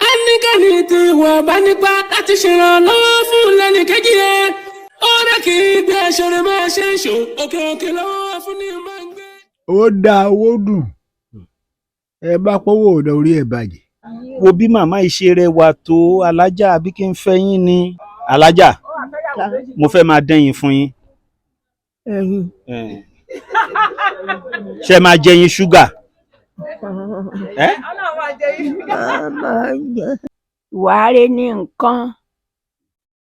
ẹnikẹ́ni tí wọ́n bá nípa láti ṣèrànlọ́wọ́ fún lẹ́nìkejì rẹ̀ ó rẹ̀ kí bí aṣọ́rẹ́ máa ṣe ń ṣò òkè òkè lọ́wọ́ fún ní máa ń gbé. Owó dá owó dùn ẹ bá pọ́wọ́ ọ̀dọ̀ orí ẹ̀ bàjẹ́. Wo bí màmá ìṣe rẹwà tó alájà àbí kí n fẹ́ yín ni alájà mo fẹ́ máa dẹ́yìn fún yín. Ṣé máa jẹ yín ṣúgà? Ìwà rere ní nǹkan,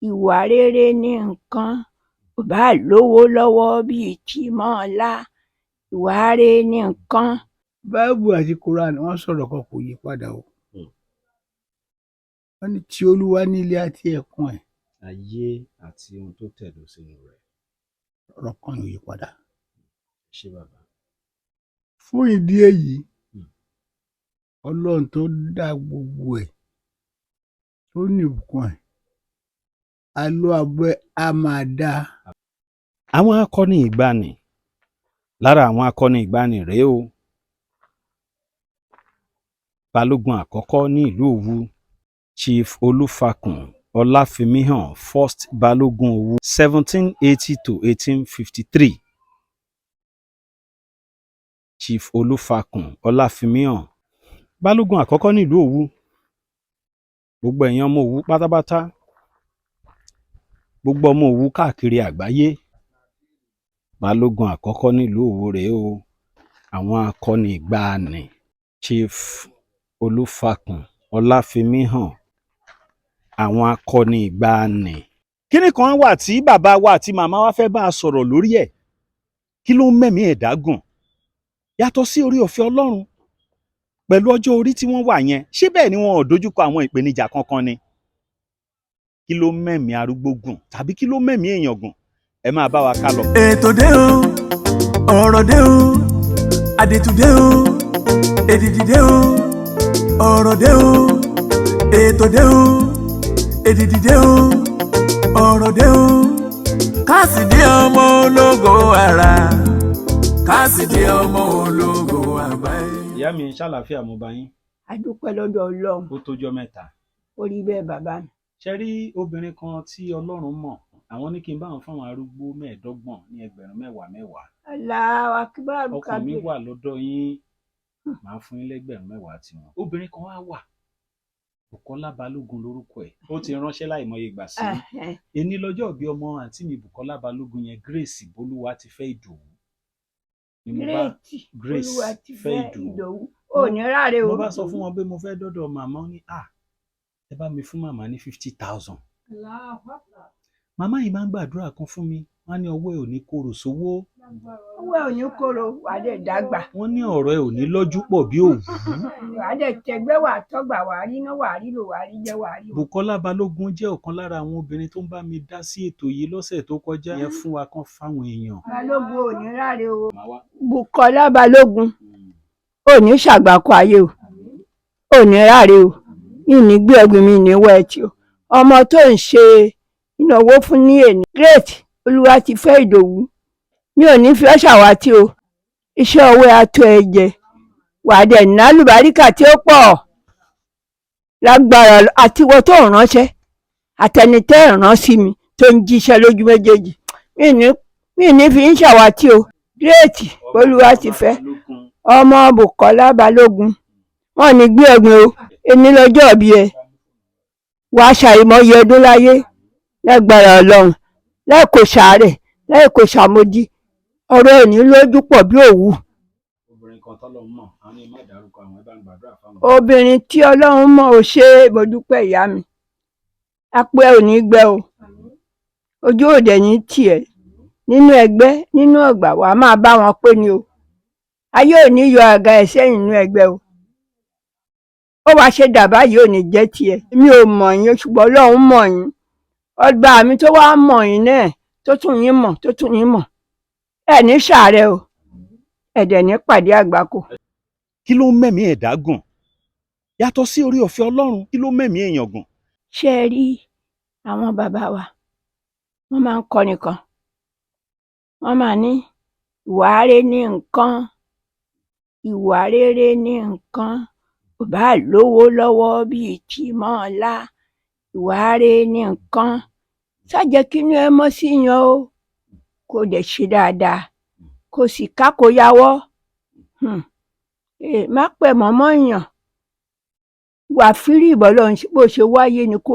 ìwà rere ní nǹkan, ò bá lówó lọ́wọ́ bíi tí mọ́ọ́lá, ìwà rere ní nǹkan. Báíbù àti Kùránì wọ́n sọ̀rọ̀ kan kò yí padà o. Wọ́n ní tí Olúwa ní ilé àti ẹ̀kún ẹ̀. Ayé àti ohun tó tẹ̀dó sínú rẹ̀. Ọ̀rọ̀ kan yóò yí padà. Ṣé bàbá? Fún ìdí èyí, Ọlọ́run tó dá gbogbo ẹ̀ tó ní ìbùkún ẹ̀, àlọ́ àbọ̀ á máa dá. Àwọn akọni ìgbàanì, lára àwọn akọni ìgbàanì rèé o. Balógun àkọ́kọ́ ní ìlú Òwu, Chief Olúfakùn Ọláfimíhàn, First Balogun Òwu, 1780 to 1853. Chief Olúfakùn Ọláfimíhàn, Balógun àkọ́kọ́ ní ìlú Òwu. Gbogbo ẹ̀yin ọmọ Òwu pátápátá, gbogbo ọmọ Òwu káàkiri àgbáyé, Balógun àkọ́kọ́ ní ìlú Òwu rèé o. Àwọn akọni ìgbàanì, Chief Olúfakùn Ọláfimíhàn, àwọn akọni ìgbàanì. Kíní kan wà tí bàbá wa àti màmá wa fẹ́ bá a sọ̀rọ̀ lórí ẹ̀. Kí ló ń mẹ́mí ẹ̀dá gùn? Yàtọ̀ sí orí ọ̀fẹ́ Ọlọ́run, pẹ̀lú ọjọ́ orí tí wọ́n wà yẹn, ṣé bẹ́ẹ̀ ni wọn ò dojúkọ àwọn ìpèníjà kankan ni? Kí ló mẹ́mí arúgbó gùn tàbí kí ló mẹ́mí èèyàn gùn? Ẹ máa bá wa ká lọ. Ètò dé o, ọ̀rọ̀ dé o, àdètú dé o, èdìdì dé o, ọ̀rọ̀ dé o, ètò dé o, èdìdì dé o, ọ̀rọ̀ dé o. Kásìdé ọmọ ológo ara, Kásìdé ọmọ ológo àgbáyé. Ìyá mi ṣàlàáfíà mo bá yín. A dúpẹ́ lọ́dọ̀ Ọlọ́run. Ó tójọ́ mẹ́ta. Ó rí bẹ́ẹ̀ bàbá mi. Ṣé rí obìnrin kan tí Ọlọ́run mọ̀, àwọn ní kí n bá wọn fáwọn arúgbó 25 ní ẹgbẹ̀rún 10 Allahu Akbar. ọkàn mi wà lọ́dọ̀ yín, màá fún yín lẹ́gbẹ̀rún 10 tiwọn. Obìnrin kan wá wà, Bùkọ́lá Balógun lórúkọ ẹ̀. Ó ti ránṣẹ́ láìmọye ìgbà sí mi. Èní lọ́jọ́ bí ọmọ àǹtí mi Bùkọ́lá Balógun yẹn, Grace Bolúwa ti fẹ́ Ìdòwú. Grace Olúwa ti fẹ́ Ìdòwú. Ò ní ráre o. Mo bá sọ fún wọn pé mo fẹ́ dọ́dọ̀ màmá, ní ẹ bá mi fún màmá ní 50,000. Màmá yìí máa ń gbàdúrà kan fún mi, wọ́n ní ọwọ́ ẹ̀ ò ní korò sówó. Ọwọ́ ẹ̀ ò ní korò, wà á dẹ̀ dàgbà. Wọ́n ní ọ̀rọ̀ ẹ̀ ò ní lọ́jú pọ̀ bí òwú. Wà á dẹ̀ tẹgbẹ́, wà á tọ́gbà, wà á rí iná, wà á rí lò, wà á rí jẹ, wà á rí. Bùkọ́lá Balógun jẹ́ ọ̀kan lára àwọn obìnrin tó ń bá mi dá sí ètò yìí lọ́sẹ̀ tó kọjá. Yẹn fún wa kan fáwọn èèyàn. Balógun ò ní ráre o. Bùkọ́lá Balógun ò ní ṣàgbákò ayé o, ò ní ráre o, mi ní gbé ẹgbẹ́ mi ní wọ́ ẹtì o. Ọmọ tó ń ṣe ìnáwó fún ní èní, Great Olúwa ti fẹ́ Ìdòwú, mi ò ní fi ọ́ ṣàwátì o. Iṣẹ́ ọwọ́ ató ẹ jẹ, wà á dẹ̀ ní àlùbáríkà tí ó pọ̀ lágbára àtiwọ́ tó ń ránṣẹ́ àtẹnitẹ́ ìrán sí mi tó ń jíṣẹ́ lójú méjèèjì, mi ní fi ń ṣàwátì o. Great Olúwa ti fẹ́ ọmọ Bùkọ́lá Balógun, wọn ní gbé ẹ̀gbin o. Èní lọ́jọ́ bí ẹ, wàá ṣàìmọye ọdún láyé lágbára Ọlọ́run, láì kò ṣàárẹ̀, láì kò ṣàmódì, ọ̀rọ̀ ẹ̀ ní lójú pọ̀ bí òwú. Obìnrin kan tọ́lọ́run mọ̀, àwọn ní má dárúkọ àwọn, ẹ bá ń gbàdúrà fáwọn. Obìnrin tí Ọlọ́run mọ̀ ò ṣe é, mo dúpẹ́ ìyá mi. Apẹ́ ò ní gbẹ o, ojú òde ní tiẹ̀, nínú ẹgbẹ́, nínú ọgbà, wàá máa bá wọn pé ni o. Ayé ò ní yọ àga ẹ̀ sẹ́yìn nínú ẹgbẹ́ o. Ó wá ṣe dàbá yìí ò ní jẹ́ tiẹ̀. Mi ò mọ̀ yín, ṣùgbọ́n Ọlọ́run mọ̀ yín. Ọba mi tó wá mọ̀ yín náà, tó tún yín mọ̀, tó tún yín mọ̀. Ẹ ní ṣàárẹ̀ o, ẹ̀dẹ̀ ní pàdé àgbákò. Kí ló mẹ́mí ẹ̀dá gùn? Yàtọ̀ sí orí ọ̀fẹ́ Ọlọ́run, kí ló mẹ́mí èèyàn gùn? Ṣé ẹ rí àwọn bàbá wa, wọ́n máa ń kọrin kan. Wọ́n máa ní ìwà rere ní nǹkan, ìwà rere ní nǹkan, ò bá lówó lọ́wọ́ bíi tí mọ́ọ́lá ìwà rẹ̀ ní nǹkan ṣáàjẹ́ kínú ẹ mọ́ sí yan o kó dẹ̀ ṣe dáadáa kó sì kákòyàwọ́ má pẹ̀ mọ́mọ́ yàn wà fírí ìbọ̀lọ́ bó ṣe wáyé ni kó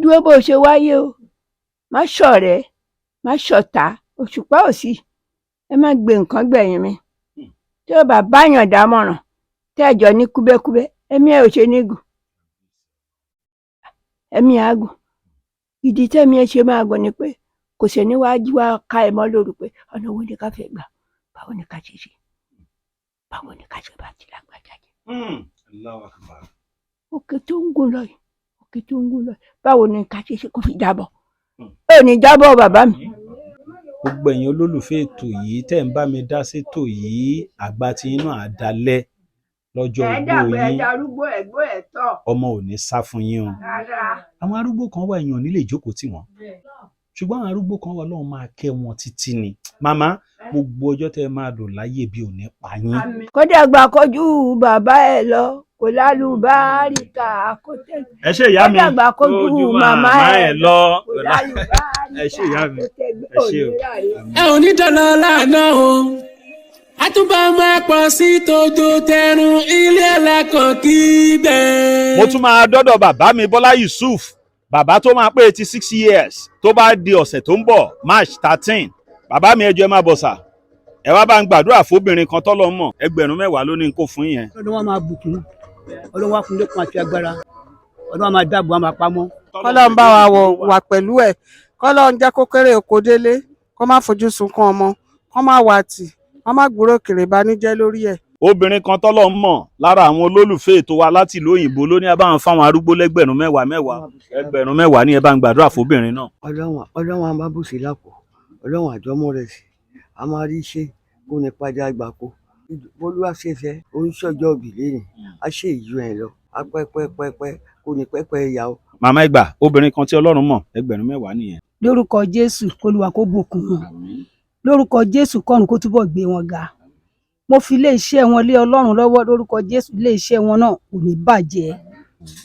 dúró bó ṣe wáyé o má ṣọ̀rẹ́ má ṣọ̀tá òṣùpá òsì ẹ má gbé nǹkan gbẹ̀yìn mi tí ó bá báyàn dámọ̀ràn tẹ́jọ ní kúbẹ́kúbẹ́ ẹ̀mí ẹ̀ ò ṣe nígùn ẹ̀mí àgùn ìdí tẹ́mi ẹ ṣe máa gùn ni pé kò sí níwájú wa ká ẹ mọ́ lóru pé ọ̀nà owó ni ká fẹ́ gbà báwo ni ká ṣe báwo ni ká ṣe bá ti lágbájá jẹ. òkè tó ń gùn lọ yìí òkè tó ń gùn lọ yìí báwo ni ká ṣe kó fi jábọ̀ ó ní jábọ̀ bàbá mi. gbogbo ẹ̀yin olólùfẹ́ ètò yìí tẹ́ ń bá mi dá sétò yìí àgbà tí inú àdálẹ́ lọ́jọ́ ogbó yín ọmọ ò ní sá fún yín o. àwọn arúgbó kan wà èèyàn nílé ìjókòó tì wọ́n ṣùgbọ́n àwọn arúgbó kan wà lọ́wọ́ máa kẹ́ wọn títí ni. màmá gbogbo ọjọ́ tẹ́ ẹ máa lò láyé bí ò ní pa yín. kódà gbà kọjú bàbá ẹ lọ kò lálùbáríkà kò tẹ. ẹ ṣe ìyá mi kódà gbà kọjú màmá ẹ lọ kò lálùbáríkà ẹ ṣe ìyá mi ẹ ṣe o. ẹ ò ní dáná lánà o àtúbà máa pọ̀ sí tójó tẹrun ilé ẹlẹ́kọ̀ọ́ kí bẹ́ẹ̀. mo tún máa dọ́dọ̀ bàbá mi Bọ́lá Yusuf bàbá tó máa pé 86 years tó bá di ọ̀sẹ̀ tó ń bọ̀ March 13 bàbá mi ẹjọ́ ẹ má bọ̀ sà ẹ wá bá ń gbàdúrà fóbìnrin kan tọ́lọ́ mọ̀ 10,000 ló ní kó fún yẹn. ọdún wa máa bùkún ọdún wa fún lẹ́kùn àti agbára ọdún wa máa dáàbò wa máa pamọ́. kọ́lọ́ ń bá wa wà pẹ̀lú ẹ̀ kọ́lọ́ ń jẹ́ kó kéré oko délé kó má fojú sunkún ọmọ kó má wà tì kó má gbúrò kèrè ìbànújẹ́ lórí ẹ̀. obìnrin kan tọ́lọ́ mọ̀ lára àwọn olólùfẹ́ ètò wa láti ìlú òyìnbó ló ní ẹ bá ń fáwọn arúgbó 10,000 ní ẹ bá ń gbàdúrà fóbìnrin náà. ọlọ́run a máa bù sí lápò ọlọ́run àjọmọ́ rẹ̀ sí a máa rí iṣẹ́ kó ní padà gbàkó bólúwà ṣẹfẹ́ oníṣọ́jọ́ òbí lẹ́yìn a ṣe ìjú ẹ̀ lọ a pẹ́pẹ́pẹ́pẹ́ kó ní pẹ́pẹ́ ìyá o. màmá ìgbà obìnrin kan tí ọlọ́run mọ̀ 10,000 nìyẹn. lórúkọ Jésù k'Olúwa kó bùkún wọn lórúkọ Jésù kọ́run kó túbọ̀ gbé wọn ga mo fi ilé iṣẹ́ wọn lé Ọlọ́run lọ́wọ́ lórúkọ Jésù ilé iṣẹ́ wọn náà kò ní bàjẹ́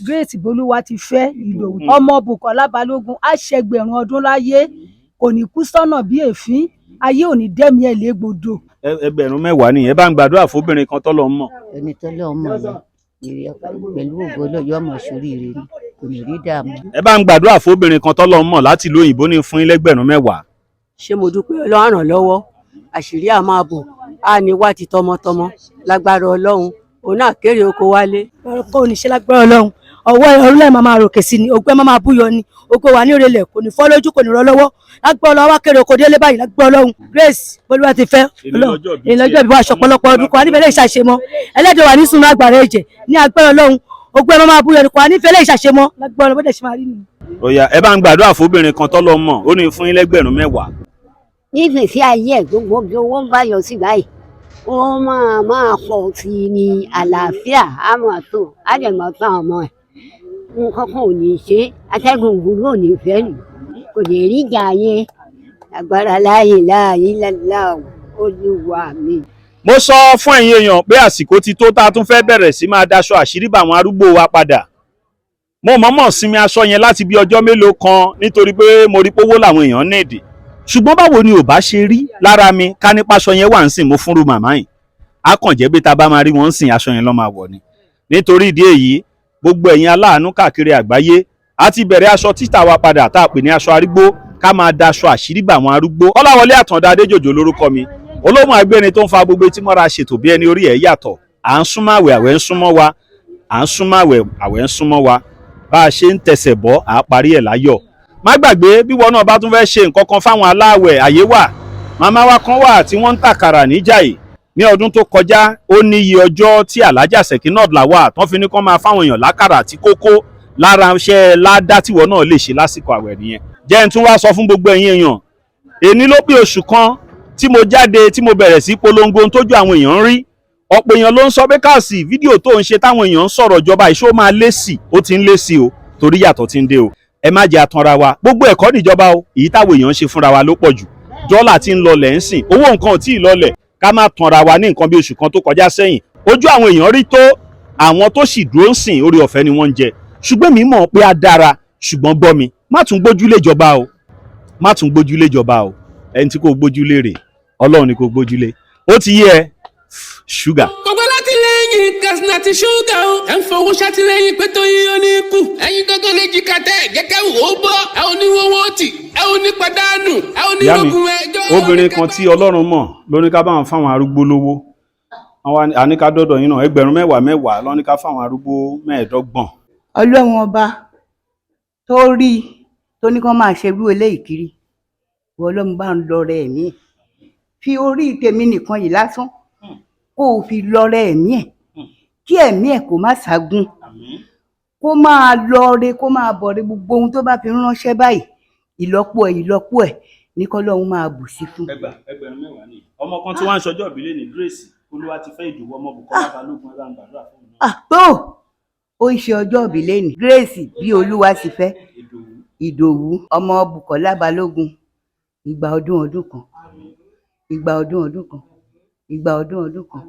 Grace Bolúwa ti fẹ́ Ìdòwú ọmọ Bùkọ́lá Balógun á ṣẹgbẹ̀rún ọdún láyé kò ní kú sọ́nà bí èéfín ayé ò ní dẹ́mi ẹ̀ légbodò. 10,000 nìyẹn bá ń gbàdúrà fóbìnrin kan tọ́lọ́ mọ̀. ẹni tọ́lọ́ mọ̀ yẹn pẹ̀lú ògo Ọlọ́run ọmọ ṣoríire ni kò ní rí dààmú. ẹ bá ń gbàdúrà fóbìnrin kan tọ́lọ́ mọ̀ láti ìlú òyìnbó ní fún 10,000. ṣé mo dúpẹ́ Ọlọ́run ràn lọ́wọ́ àṣírí àmọ́ àbọ̀ á ní wá ti tọmọtọmọ lágbára Ọlọ́run òun náà kéré oko wálé. ọkọ oníṣẹ́ lágbára Ọlọ́run ọwọ́ ọlọ́run máa ròkè sí ni ògbẹ́ máa búyọ ni ògbó wà ní ìrẹ̀lẹ̀ kò ní fọ́ lójú kò ní rọ lọ́wọ́ lágbára Ọlọ́run wá kéré oko délé báyìí lágbára Ọlọ́run Grace Bolúwa ti fẹ́ ìlọ́jọ́ ìbí wa aṣọ ọ̀pọ̀lọpọ̀ ọdún kò wá nífẹ̀ẹ́ lè ṣàṣemọ́ ẹlẹ́dẹ̀ wà ní sunu agbára ẹ̀jẹ̀ ní agbára Ọlọ́run ògbẹ́ máa búyọ ni kò wá nífẹ̀ẹ́ lè ṣàṣemọ́ lágbára Ọlọ́run bọ́dẹ̀ ṣe máa rí nìyí. Ọ̀yá ẹ bá ń gbàdúrà fóbìnrin kan tọ́lọ́ mọ̀ ó ní fún 10,000. nígbèsí ayé ẹ̀ gbogbo bí owó ń bá yọ sí báyìí ó máa pọ̀ sí i ní àlàáfíà á máa tó á dẹ̀ máa tán ọmọ ẹ̀ nǹkan kan ò ní ṣe atẹ́gùn òwúrò ò ní fẹ́ nù kò lè rí ìjà ayé agbára láàyè lálá Olúwa mi. mo sọ fún ẹ̀yin èèyàn pé àsìkò ti tó tá a tún fẹ́ bẹ̀rẹ̀ sí máa daṣọ àṣírí bá àwọn arúgbó wa padà mo mọ̀ọ́mọ̀ sinmi aṣọ yẹn láti bí ọjọ́ mélòó kan nítorí pé mo rí pówó làwọn èèyàn nídìí ṣùgbọ́n báwo ni ò bá ṣe rí lára mi ká nípa aṣọ yẹn wà ń sìn mo fúnru màmá yìí á kàn jẹ́ bí ta bá máa rí wọn ń sìn aṣọ yẹn lọ́ máa wọ̀ ni nítorí ìdí èyí gbogbo ẹ̀yin aláàánú káàkiri àgbáyé a ti bẹ̀rẹ̀ aṣọ títà wa padà tá a pè ní aṣọ arúgbó ká máa daṣọ àṣírí bá àwọn arúgbó Ọláwọlé Àtàndá Adéjòjò lórúkọ mi olóhùn agbérin tó ń fa gbogbo etí mọ́ra ṣètò bí ẹni orí ẹ̀ yàtọ̀ à ń súnmọ́ àwẹ̀ àwẹ̀ ń súnmọ́ wa à ń súnmọ́ àwẹ̀ àwẹ̀ ń súnmọ́ wa bá a ṣe ń tẹsẹ̀ bọ́ à á parí ẹ̀ láyọ̀ má gbàgbé bí wọn náà bá tún fẹ́ ṣe nǹkan kan fáwọn aláàwẹ̀ àyè wà màmá wa kan wà tí wọ́n ń tàkàrà níjàyè ní ọdún tó kọjá ó ní iye ọjọ́ tí Alhaja Sekinat Lawal tán fi ní kán máa fáwọn èèyàn lákàrà àti kókó lára iṣẹ́ ládá tíwọ́ náà lè ṣe lásìkò àwẹ̀ nìyẹn jẹ́ n tún wá sọ fún gbogbo ẹ̀yin èèyàn èní ló pé oṣù kan tí mo jáde tí mo bẹ̀rẹ̀ sí polongo tójú àwọn èèyàn ń rí ọ̀pọ̀ èèyàn ló ń sọ bẹ́kàsì fídíò tó ń ṣe táwọn èèyàn ń sọ̀rọ̀ ìjọba ìṣó máa lé sí ó ti ń lé sí o torí yàtọ̀ ti ń dé o ẹ má jẹ́ àtanra wa gbogbo ẹ̀kọ́ níjọba o èyí táwọn èèyàn ń ṣe fúnra wa ló pọ̀ jù dọ́là ti ń lọlẹ̀ ń sìn owó nǹkan ò tí ì lọlẹ̀ ká má tanra wa ní nǹkan bí oṣù kan tó kọjá sẹ́yìn ojú àwọn èèyàn rí tó àwọn tó sì dúró ń sìn orí ọ̀fẹ́ ni wọ́n ń jẹ ṣùgbọ́n mi mọ̀ pé a dára ṣùgbọ́n gbọ́ mi má tún gbójúlé ìjọba o má tún gbójúlé ìjọba o ẹni tí kò gbójúlé rẹ̀ Ọlọ́run ni kò gbójúlé ó ti yé ẹ ṣúgà. gbogbo látìlẹ́yìn Katsina ti ṣúgà o ẹ̀ ń fowó ṣàtìlẹ́yìn pé tó yíyan ní ikú ẹ̀yin gángan lè jí kàtẹ́ jẹ́kẹ́ wò ó bọ́ ẹ̀ ò ní wọ́wọ́ tì ẹ̀ ò ní pàdánù ẹ̀ ò ní ogun ẹjọ́. obìnrin kan tí Ọlọ́run mọ̀ ló ní ká bá wọn fáwọn arúgbó lówó àníká dọ́dọ̀ yín náà 10,000 ló ní ká fáwọn arúgbó 15. Ọlọ́run ọba tó rí tó ní kán máa ṣerú eléyìí kiri ìwọ Ọlọ́run bá ń lọrẹ ẹ̀mí ẹ̀ fi orí tèmi nìkan yìí lásán kó o fi lọrẹ ẹ̀mí ẹ̀ kí ẹ̀mí ẹ̀ kó má ṣàgùn kó máa lọre kó máa bọ̀re gbogbo ohun tó bá fi ránṣẹ́ báyìí ìlọ́po ẹ̀ ní kọ́lọ́run máa bù sí fún. 10,000 ni ọmọ kan tí wọ́n ń ṣọjọ́ ìbílẹ̀ ní Grace Olúwa ti fẹ́ ìdòwú ọmọ Bùkọ́lá Balógun ẹ̀rọ àgbàdúrà fún mi. tó ó ń ṣe ọjọ́ ìbílẹ̀ ní Grace bí Olúwa ti fẹ́ ìdòwú ọmọ Bùkọ́lá Balógun ìgbà ọdún kan ìgbà ọdún kan ìgbà ọdún kan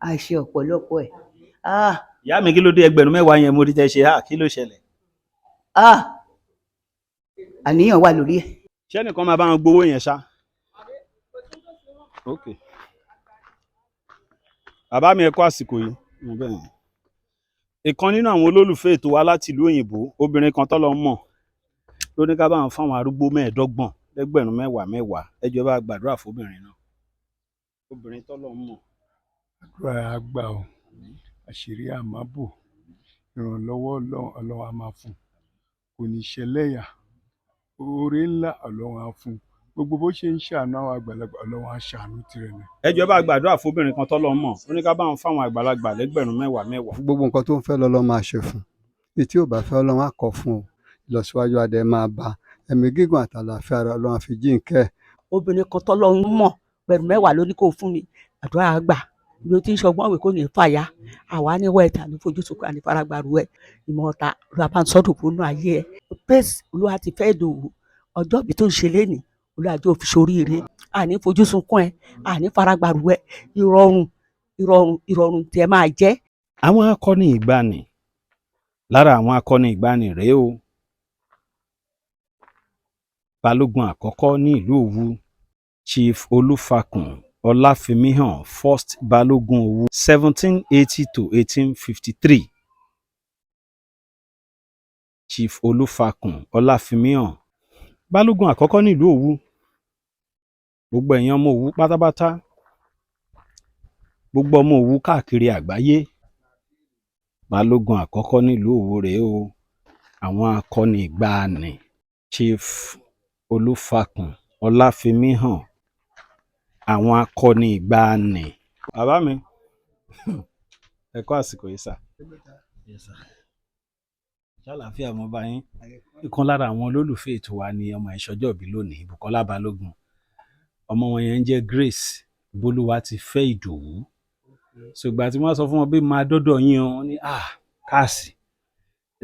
a ṣe ọ̀pọ̀lọpọ̀ ẹ̀. ìyá mi kí ló dé 10,000 yẹn mo rí tẹ ṣe kí ló ṣẹlẹ̀. àníyàn wà lórí ẹ̀. ṣé ẹnìkan máa bá wọn gbowó yẹn ṣá. bàbá mi ẹ kú àsìkò yìí ìkan nínú àwọn olólùfẹ́ ètò wa láti ìlú òyìnbó obìnrin kan tọ́lọ́ mọ̀ ló ní ká bá wọn fáwọn arúgbó 15 10,000 ẹ jọ̀ọ́ bá gbàdúrà fóbìnrin náà obìnrin tọ́lọ́ mọ̀. àdúrà àgbà o àṣírí àmábò ìrànlọ́wọ́ Ọlọ́run á máa fún kò ní ṣẹlẹ́yà oore ńlá Ọlọ́run á fún gbogbo bó ṣe ń ṣàánú àwọn àgbàlagbà Ọlọ́run á ṣàánú tirẹ̀ ni. ẹ jọ̀ọ́ bá gbàdúrà fóbìnrin kan tọ́lọ́ mọ̀ ó ní ká bá wọn fáwọn àgbàlagbà 10,000. gbogbo nǹkan tó ń fẹ́ lọ́lọ́ máa ṣe fún ní tí ò bá fẹ́ Ọlọ́run á kọ́ fún o ìlọsíwájú adé máa bá ẹ̀mí gígùn àtàlàfíà ara Ọlọ́run á fi jíǹkẹ́. obìnrin kan tọ́lọ́run mọ̀ 10,000 ló ní kó fún mi àdúrà àgbà bí o ti ń ṣọgbọ́n òwe kò ní fàyà àwa ní wẹ́ẹ̀tà ní fojú sunkún àní faragbaru ẹ̀ ìmọ̀ ọ̀tá olùbánsọ́dún fún ayé ẹ̀ pèsè Olúwa ti fẹ́ Ìdòwú ọjọ́ ìbí tó ń ṣe léni Olúwa jọ̀ọ́ fi ṣoríire àní fojú sunkún ẹ̀ àní faragbaru ẹ̀ ìrọ̀rùn tí ẹ máa jẹ́. àwọn akọni ìgbàanì lára àwọn akọni ìgbàanì rèé o Balógun àkọ́kọ́ ní ìlú Òwu Chief Olúfakùn Ọláfimíhàn First Balogun Òwu 1780 to 1853. Chief Olúfakùn Ọláfimíhàn Balógun àkọ́kọ́ ní ìlú Òwu gbogbo ẹ̀yin ọmọ Òwu pátápátá gbogbo ọmọ Òwu káàkiri àgbáyé Balógun àkọ́kọ́ ní ìlú Òwu rèé o àwọn akọni ìgbàanì Chief Olúfakùn Ọláfimíhàn àwọn akọni ìgbàanì. bàbá mi ẹ kú àsìkò yìí sà. ṣàlàáfíà mo bá yín ìkan lára àwọn olólùfẹ́ ètò wa ni ọmọ ìṣọjọ́bí lónìí Bùkọ́lá Balógun ọmọ wọn yẹn ń jẹ́ Grace Bolúwa ti fẹ́ Ìdòwú ṣùgbọ́n tí wọ́n sọ fún wọn bí máa dọ́dọ̀ yín wọn ní káàsì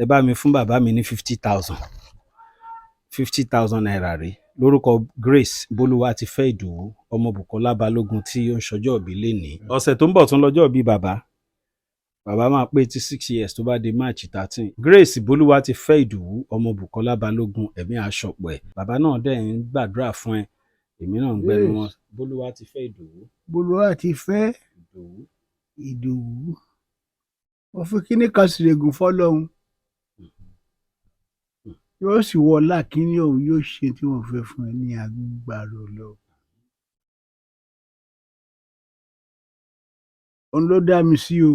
ẹ bá mi fún bàbá mi ní 50,000 naira rèé lórúkọ Grace Bolúwa ti fẹ́ Ìdòwú ọmọ Bùkọ́lá Balógun tí ó ń ṣọjọ́bí lénìí ọ̀sẹ̀ tó ń bọ̀ tún lọ́jọ́ bí bàbá máa pé 86 years tó bá di March 13. Grace Bolúwa ti fẹ́ Ìdòwú ọmọ Bùkọ́lá Balógun ẹ̀mí aṣọpọ̀ ẹ̀ bàbá náà dẹ̀ ń gbàdúrà fún ẹ èmi náà ń gbẹnu wọn Bolúwa ti fẹ́ Ìdòwú. Bolúwa ti fẹ́ Ìdòwú wọ́n fi kíní kan ṣèrègùn fọ́lọ́run yóò sì wọlá kíní òun yóò ṣe tí wọ́n fẹ́ fún ẹ ní agbára lọ. òun ló dá mi sí o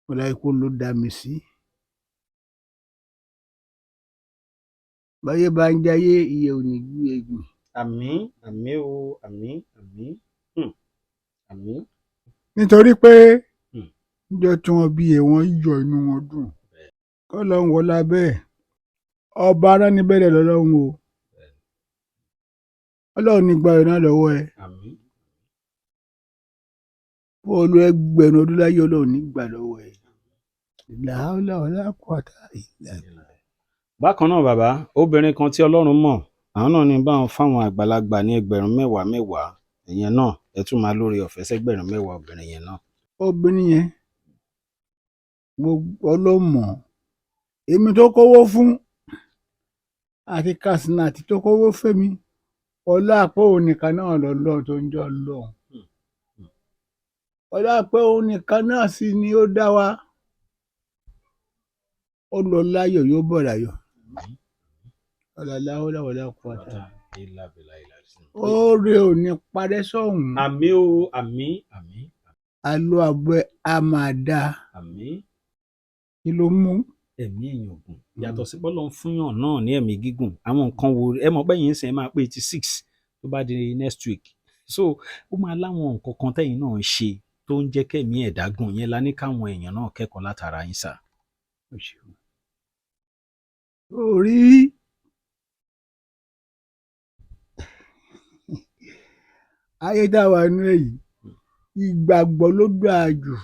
ọláìkó ló dá mi sí. báyé bá ń jayé iye ò ní gbé egbìn. àmín àmín o àmín àmín àmín. nítorí pé níjọ́ tí wọ́n bí wọ́n yọ inú wọn dùn kọ́lọ́hún wọlá bẹ́ẹ̀ ọba aránibẹ̀rẹ̀ lọ́lọ́run o ọlọ́run ní gbàrẹ̀ náà lọ́wọ́ ẹ bọ́ọ̀lù ẹgbẹ̀rún ọdún láyé ọlọ́run ní gbà lọ́wọ́ ẹ ìlàhálà ọlákùátà ìlà. bákan náà bàbá obìnrin kan tí Ọlọ́run mọ̀ àwọn náà ní báwọn fáwọn àgbàlagbà ní 10,000 ìyẹn náà ẹ tún máa lórí ọ̀fẹ́ sẹ́gbẹ̀rún mẹ́wàá obìnrin yẹn náà. obìnrin yẹn gbogbo ọlọ́mọ èmi tó kówó fún àti Katsina àti tó kówó fẹ́mi ọlá pé òun nìkan náà lọ́lọ́ tó ń jọ lọ ọlá pé òun nìkan náà sì ni ó dá wa ó lọ láyọ̀ yóò bọ̀ láyọ̀ ọ̀làláwọ̀ làwọ̀lá kú àtà oore ò ní parẹ́ sọ́hùn. àmín o àmín àmín. alo àbọ̀ a máa dá. àmín. kí ló mú. ẹ̀mí èèyàn ògùn yàtọ̀ sí bọ́lọ̀ ń fúnyàn náà ní ẹ̀mí gígùn àwọn nǹkan wo ẹ mọ̀ pé yín ń sìn ẹ máa pé 86 tó bá di next week so ó máa láwọn nǹkan kan tẹ́yìn náà ń ṣe tó ń jẹ́ kẹ́mí ẹ̀dá gùn yẹn la ní káwọn èèyàn náà kẹ́kọ̀ọ́ látara yín sà. orí ayé tá a wà nínú èyí ìgbàgbọ́ ló dáa jù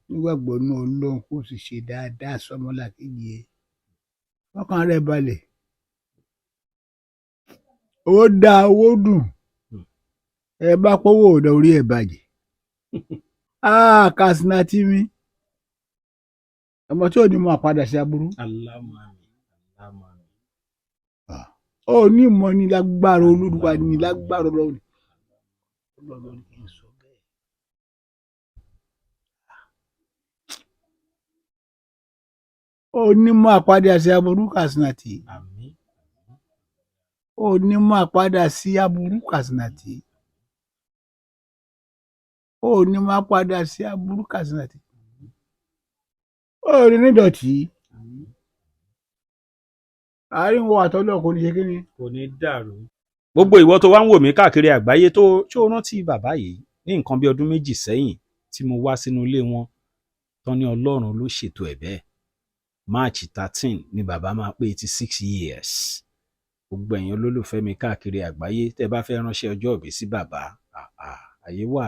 nígbàgbọ́ náà Ọlọ́run kò sì ṣe dáadáa sọmọlàkejì ẹ ọkàn rẹ balẹ̀ owó dáa owó dùn ẹ bá pọ́wọ́ ọ̀dà orí ẹ̀ bàjẹ́ Katsina tí mi ọmọ tí ò ní mọ àpadà sí aburú ó ní ìmọ̀ ní lágbára Olúwa ní lágbára Ọlọ́run kì í sọ bẹ́ẹ̀. Onímọ̀ àpadà sí aburú Katsina tí onímọ̀ àpadà sí aburú Katsina tí onímọ̀ àpadà sí aburú Katsina tí orí nídọ̀tí àárín wo àtọ́lọ́ kò ní ṣe kí ni. kò ní dàrú. gbogbo ìwọ tó wá ń wò mí káàkiri àgbáyé tó rántí bàbá yìí ní nǹkan bí ọdún méjì sẹ́yìn tí mo wá sínú ilé wọn tán ní Ọlọ́run ló ṣètò ẹ̀ bẹ́ẹ̀ March 13 ni bàbá máa pé 86 years. gbogbo ẹ̀yin olólùfẹ́ mi káàkiri àgbáyé tẹ́ bá fẹ́ ránṣẹ́ ọjọ́ ìbí sí bàbá àyè wà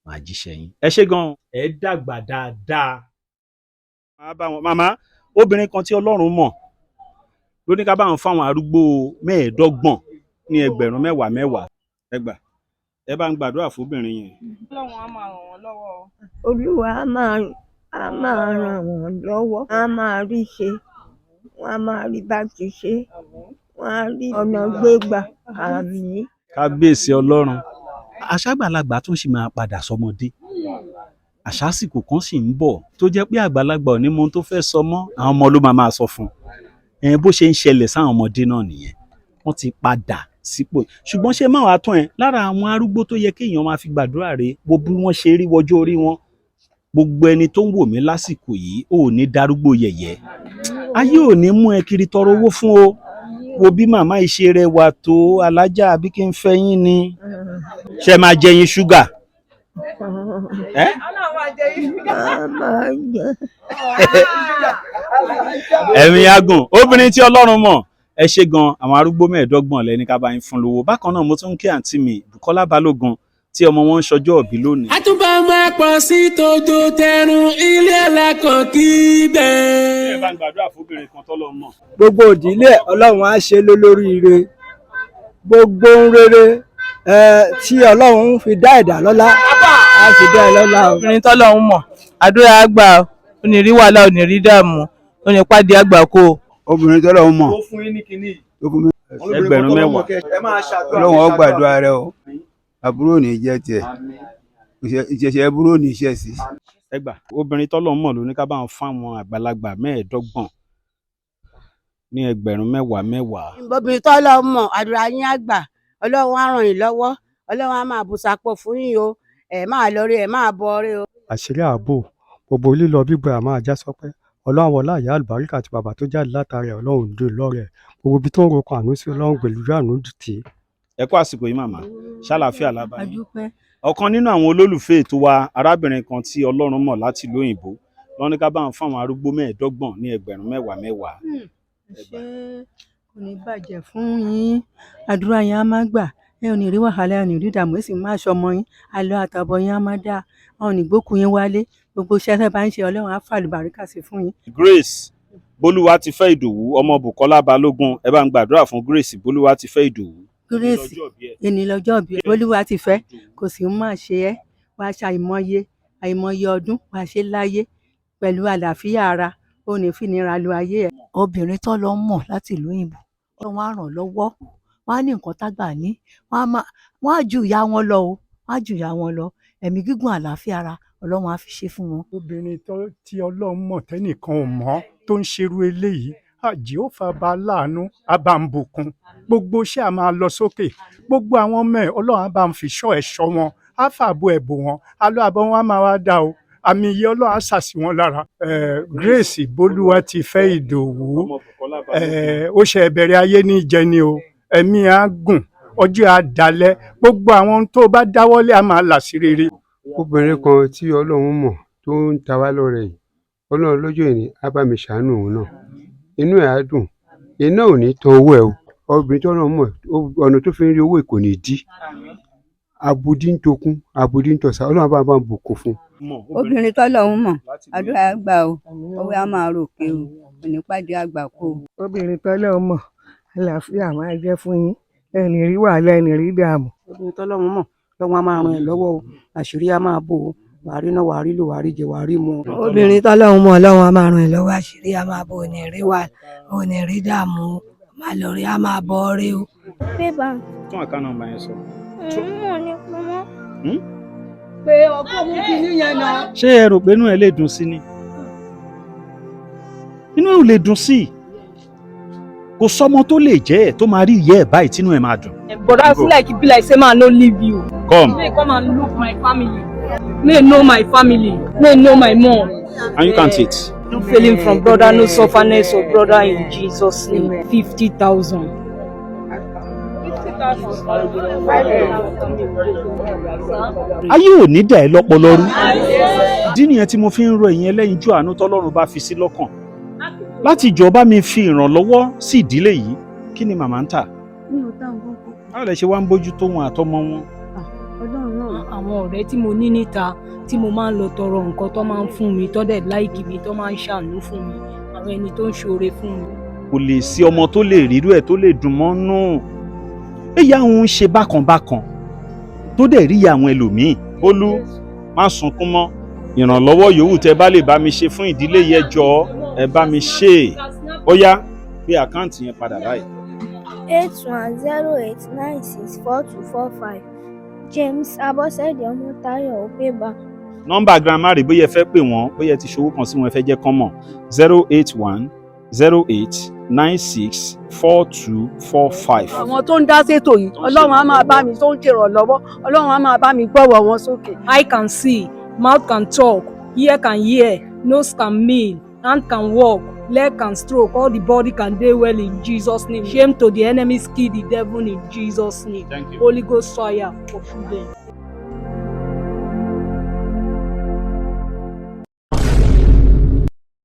máa jíṣẹ́ yín. ẹ ṣé gan ẹ dàgbà dáadáa. màmá obìnrin kan tí Ọlọ́run mọ̀ ló ní ká bá wọn fáwọn arúgbó 25 ní ẹgbẹ̀rún 10 ẹgbà ẹ bá ń gbàdúrà fóbìnrin yẹn. Ọlọ́run á máa ràn wọ́n lọ́wọ́. Olúwa á máa ràn wọ́n lọ́wọ́ á máa rí ṣe wọ́n á máa rí bá ti ṣe wọ́n á rí ọ̀nà gbégbà àmín. kábíyèsí Ọlọ́run àṣàgbàlagbà tún sì máa padà sọmọdé àṣàsìkò kan sì ń bọ̀ tó jẹ́ pé àgbàlagbà ò ní mọ ohun tó fẹ́ sọ mọ́ àwọn ọmọ ló máa sọ fún un bó ṣe ń ṣẹlẹ̀ sáwọn ọmọdé náà nìyẹn wọ́n ti padà sípò ṣùgbọ́n ṣe máa wá tán ẹ lára àwọn arúgbó tó yẹ kéèyàn máa fi gbàdúrà rè wo bí wọ́n ṣe rí wọjọ́ orí wọn gbogbo ẹni tó ń wò mí lásìkò yìí ò ní darúgbó yẹ̀yẹ́ ayé ò ní mú ẹ kiri tọrọ owó fún o wo bí màmá ìṣe rẹwà tó alájà àbí kí n fẹ́ yín ni ṣe máa jẹ yín ṣúgà. ẹ̀mí agùn obìnrin tí Ọlọ́run mọ̀ ẹ ṣé gan àwọn arúgbó 25 lẹ́ni ká bá yín fún lówó bákan náà mo tún ń kí àǹtí mi Bùkọ́lá Balógun tí ọmọ wọn ń ṣọjọ́ òbí lónìí. àtúbọ̀ máa pọ̀ sí tójó tẹrun ilé alákàn kí bẹ́ẹ̀. ẹ bá ń gbàdúrà fóbìnrin kan tọ́lọ́run mọ̀. gbogbo ìdílé Ọlọ́run á ṣe lólóríire gbogbo ohun rere tí Ọlọ́run fi dá ẹ̀dá lọ́lá á fi dá ẹ lọ́lá o. Obìnrin tọ́lọ́run mọ̀ àdúrà àgbà ò ní rí wàhálà ò ní rí dààmú ò ní pàdé àgbà kó. obìnrin tọ́lọ́run mọ̀ ó fún yín ní kinní ẹgbẹ̀rún 10. Ọlọ́run ó gbàdúrà rẹ o àbúrò ní jẹ́ tiẹ̀ ìṣẹ̀ṣẹ̀ àbúrò ní iṣẹ́ sí. ẹgbà obìnrin tọ́lọ́run mọ̀ ló ní ká bá wọn fáwọn àgbàlagbà 25 ní ẹgbẹ̀rún 10. obìnrin tọ́lọ́run mọ̀ àdúrà yín àgbà Ọlọ́run á ràn yín lọ́wọ́ Ọlọ́run á máa bùsàpọ̀ fún yín o ẹ máa lọ rí ẹ máa bọ̀ rí o. àṣírí ààbò gbogbo lílọ bíbọ àmọ́ àjá sọpẹ́ Ọlọ́run wọlá ìyá àlùbáríkà àti bàbá tó jáde látàrí Ọlọ́run dè lọ́rẹ̀ gbogbo ibi tó ń roko àánú sí Ọlọ́run pẹ̀lú àánú tì í. ẹ kú àsìkò yìí màmá ṣàlàáfíà lábàáyé ọ̀kan nínú àwọn olólùfẹ́ ètò wa arábìnrin kan tí Ọlọ́run mọ̀ láti ìlú òyìnbó lọ́n ní ká bá wọn fáwọn arúgbó 25 ní ẹgbẹ̀rún 10. ṣé kò ní bàjẹ́ fún yín àdúrà yín á máa gbà ẹ ò ní rí wàhálà ẹ ò ní rí ìdààmú ẹ sì máa ṣọmọ yín àlọ́ àtàbọ̀ yín á máa dáa àwọn ò ní gbókùn yín wálé gbogbo iṣẹ́ tẹ́ bá ń ṣe Ọlọ́run á fàlùbáríkà sí fún yín. Grace Bolúwatifẹ́ Ìdòwú ọmọ Bùkọ́lá Balógun ẹ bá ń gbàdúrà fún Grace Bolúwatifẹ́ Ìdòwú. Grace ẹni lọ́jọ́ bí olúwa ti fẹ́ kò sì ń máa ṣe ẹ́ wàá ṣe àìmọye ọdún wàá ṣe láyé pẹ̀lú àlàáfíà ara ò ní fìnira lu ayé ẹ̀. Obìnrin tó lọ mọ̀ láti ìlú òyìnbó wọ́n á ràn lọ́wọ́ wọ́n á ní nǹkan tágbà ní wọ́n á ju ìyá wọn lọ o wọ́n á ju ìyá wọn lọ ẹ̀mí gígùn àlàáfíà ara ọlọ́run á fi ṣe fún wọn. obìnrin tí ọlọ́run mọ̀ tẹ́nìkan ò mọ̀ tó ń ṣerú eléyìí Jèhófà bá láàánú á bá ń bùkún gbogbo iṣẹ́ á máa lọ sókè gbogbo àwọn ọmọ ẹ̀ ọlọ́run á bá ń fi ṣọ́ ẹ̀ṣọ́ wọn á fàbọ̀ ẹ̀bù wọn alọ́ àbọ̀ wọn á máa wá dá o àmì iye ọlọ́run á ṣàṣì wọn lára. Grace Bolúwa ti fẹ́ Ìdòwú ó ṣe ìbẹ̀rẹ̀ ayé ní ìjẹni o ẹ̀mí á gùn ọjọ́ á dalẹ̀ gbogbo àwọn tó bá dáwọ́lé á máa là sí rere. obìnrin kan tí ọlọ́run mọ̀ tó ń ta wá lọ́rẹ yìí ọlọ́run lọ́jọ́ ìní á bá mi ṣàánú òun náà inú ẹ̀ á dùn iná ò ní tan owó ẹ̀ o obìnrin tí ọlọ́run mọ̀ ọ̀nà tó fi ń rí owó kò ní dí abudí ń tokún abudí ń tọ̀sà ọlọ́run bá ń bùkún fún. obìnrin tọ́lọ́run mọ̀ àdúrà àgbà o owó á máa ròkè o òní pàdé àgbà kó o. obìnrin tọ́lọ́run mọ̀ àlàáfíà máa jẹ́ fún yín ẹnì rí wàhálà ẹnì rí dààmú. obìnrin tọ́lọ́run mọ̀ lọ́wọ́ á máa ràn ẹ́ lọ́wọ́ o àṣírí á máa bò ó wàá rí náà wàá rí lò wàá rí jẹ wàá rí mu. obìnrin tọ́lọ́run mọ̀ ọlọ́run á máa ràn ẹ́ lọ́wọ́ àṣírí á máa bò òní rí wàhálà òní rí dààmú o máa lọ rí á máa bọ́ rí o. bébà tún àká nọ́mbà yẹn sọ. mo ní pọnmọ. pé ọkọ mú kinní yẹn náà. ṣé ẹ rò pé inú ẹ lè dùn sí ni inú ẹ ò lè dùn sí kò sọmọ tó lè jẹ́ ẹ̀ tó máa rí ìyá ẹ̀ báyìí tínú ẹ̀ máa dùn. But I feel like it be like say man no leave you. Come. May come and look my family. May know my family. May know my mom. And you can't eat. No failing from brother, no sufferness of brother in Jesus' name. 50,000. ayé ò ní dà ẹ́ lọ́pọlọ rú ìdí nìyẹn tí mo fi ń rọ ìyẹn ẹlẹ́yinjú àánú tọ́lọ́run bá fi sí lọ́kàn láti ìjọba mi fi ìrànlọ́wọ́ sí ìdílé yìí. Kí ni màmá ń tà? Mi ò tá nǹkan kan. báwo lẹ ṣe wá ń bójú tó wọn àtọmọ wọn? Ọlọ́run náà àwọn ọ̀rẹ́ tí mo ní níta tí mo máa ń lọ tọrọ nǹkan tó máa ń fún mi tó dẹ̀ láìkì mi tó máa ń ṣàánú fún mi àwọn ẹni tó ń ṣoore fún mi. Kò lè sí ọmọ tó lè rírú ẹ̀ tó lè dùn mọ́ nù. Ìyá òun ń ṣe bákanbákan tó dẹ̀ rí àwọn ẹlòmíì. Olú má sunkún mọ́ ìrànlọ́wọ́ yòówù tẹ́ bá lè bá mi ṣe fún ìdílé yẹn jọ̀ọ́ ẹ bá mi ṣe é. Ó yá gbé àkáǹtì yẹn padà báyìí. 8108964245 James Abọ́sẹ̀dé Ọmọ́táyọ̀ Opeba. Nọ́mbà grandma rè bóyá ẹ fẹ́ pè wọ́n bóyá ẹ ti ṣòwò kan sí wọn ẹ fẹ́ jẹ́ kán mọ̀ 08108964245. àwọn tó ń dá sétò yìí ọlọ́run á máa bá mi tó ń ṣèrànlọ́wọ́ ọlọ́run á máa bá mi gbọ́wọ́ wọn sókè. Eye can see, mouth can talk, ear can hear, nose can mean, hand can walk, leg can stroke, all the body can dey well in Jesus' name. Shame to the enemies, kill the devil in Jesus' name. Thank you. Holy Ghost fire for them.